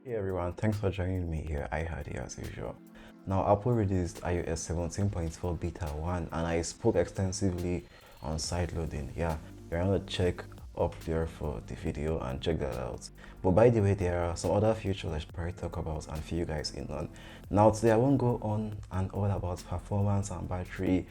Hey everyone, thanks for joining me here. I had here as usual. Now, Apple released iOS 17.4 Beta 1 and I spoke extensively on side loading. Yeah, you're gonna check up there for the video and check that out. But by the way, there are some other features I should probably talk about and fill you guys in on. Now, today I won't go on and all about performance and battery.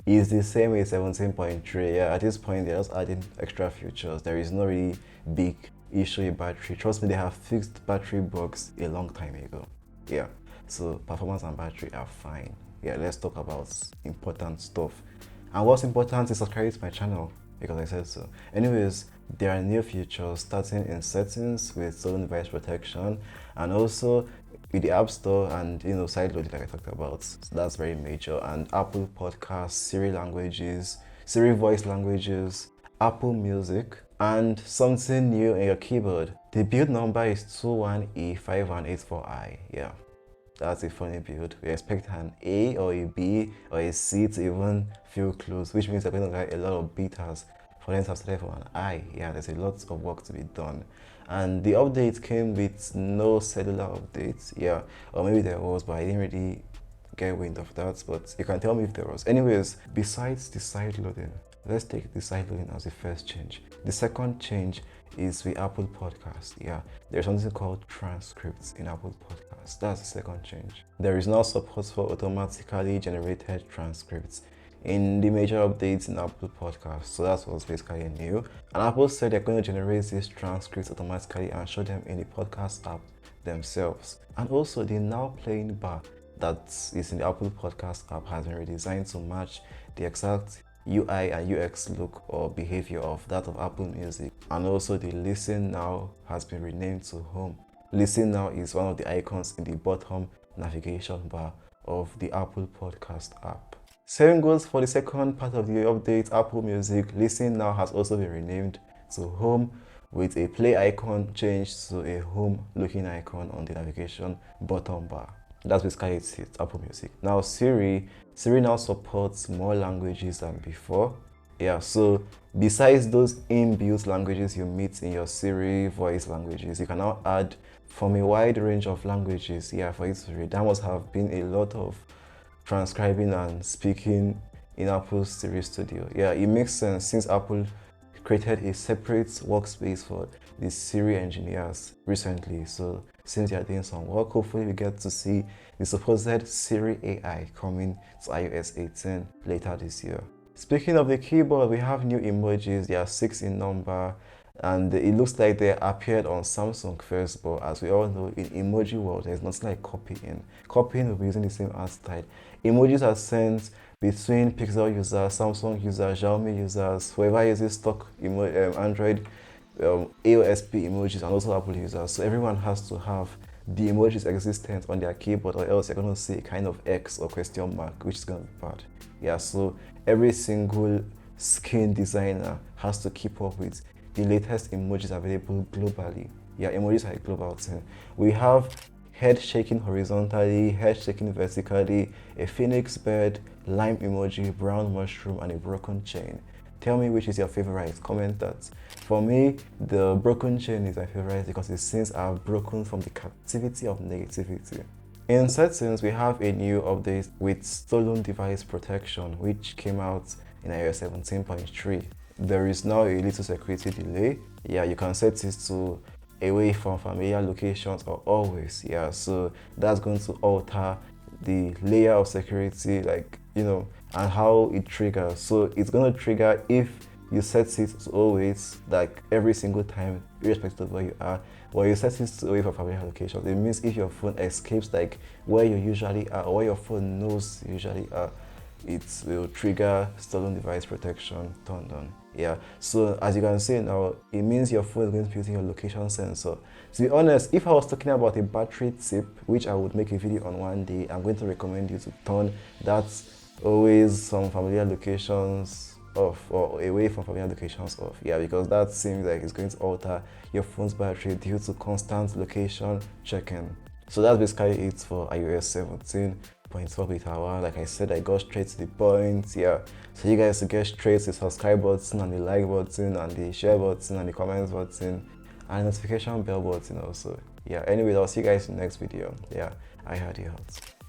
It's the same with 17.3. Yeah, at this point, they're just adding extra features. There is no really big issue with battery. Trust me, they have fixed battery bugs a long time ago. Yeah, so performance and battery are fine. Yeah, let's talk about important stuff. And what's important is subscribe to my channel because I said so. Anyways, there are new features starting in settings with stolen device protection and also with the App Store and side loading like I talked about. So that's very major. And Apple Podcasts, Siri languages, Siri voice languages, Apple Music, and something new in your keyboard. The build number is 21E5184I. Yeah, that's a funny build. We expect an A or a B or a C to even feel close, which means they're going to get a lot of betas for them to have started from an I. Yeah, there's a lot of work to be done. And the update came with no cellular updates. Yeah, or maybe there was, but I didn't really get wind of that. But you can tell me if there was. Anyways, besides the side loading, let's take the side loading as the first change. The second change is with Apple Podcast. Yeah, there's something called transcripts in Apple Podcast. That's the second change. There is now support for automatically generated transcripts in the major updates in Apple Podcasts. So that's what's basically new. And Apple said they're going to generate these transcripts automatically and show them in the podcast app themselves. And also the now playing bar that is in the Apple Podcast app has been redesigned to match the exact UI and UX look or behavior of that of Apple Music. And also the Listen Now has been renamed to Home. Listen Now is one of the icons in the bottom navigation bar of the Apple Podcast app. Same goes for the second part of the update, Apple Music. Listen Now has also been renamed to Home with a play icon changed to a home looking icon on the navigation bottom bar. That's basically it, Apple Music. Now Siri now supports more languages than before. Yeah, so besides those inbuilt languages you meet in your Siri voice languages, you can now add from a wide range of languages, yeah, for it to read. That must have been a lot of transcribing and speaking in Apple's Siri Studio. Yeah, it makes sense since Apple created a separate workspace for the Siri engineers recently. So since they are doing some work, hopefully we get to see the supposed Siri AI coming to iOS 18 later this year. Speaking of the keyboard, we have new emojis. There are 6 in number and it looks like they appeared on Samsung first, but as we all know, in emoji world, there's nothing like copying. Copying will be using the same art style. Emojis are sent between Pixel users, Samsung users, Xiaomi users, whoever uses stock Android AOSP emojis, and also Apple users. So everyone has to have the emojis existent on their keyboard, or else you're going to see a kind of X or question mark, which is going to be bad. Yeah, so every single skin designer has to keep up with the latest emojis available globally. Yeah, emojis are a global thing. We have head shaking horizontally, head shaking vertically, a phoenix bird, lime emoji, brown mushroom, and a broken chain. Tell me which is your favorite. Comment that. For me, the broken chain is my favorite because it seems I've broken from the captivity of negativity. In settings, we have a new update with stolen device protection, which came out in iOS 17.3. There is now a little security delay. Yeah, you can set it to away from familiar locations or always. Yeah, so that's going to alter the layer of security, and how it triggers. So it's going to trigger if you set it to always, like every single time, irrespective of where you are, or you set it to away from familiar locations. It means if your phone escapes like where you usually are or where your phone knows you usually are, it will trigger stolen device protection turned on. Yeah, so as you can see now, it means your phone is going to be using your location sensor. To be honest, if I was talking about a battery tip, which I would make a video on one day, I'm going to recommend you to turn that always some familiar locations off or away from familiar locations off. Yeah, because that seems like it's going to alter your phone's battery due to constant location checking. So that's basically it for iOS 17.4 beta 1. Like I said, I got straight to the point. Yeah, so you guys to get straight to the subscribe button and the like button and the share button and the comments button and the notification bell button also. Yeah, anyway, I'll see you guys in the next video. Yeah, I heard you out.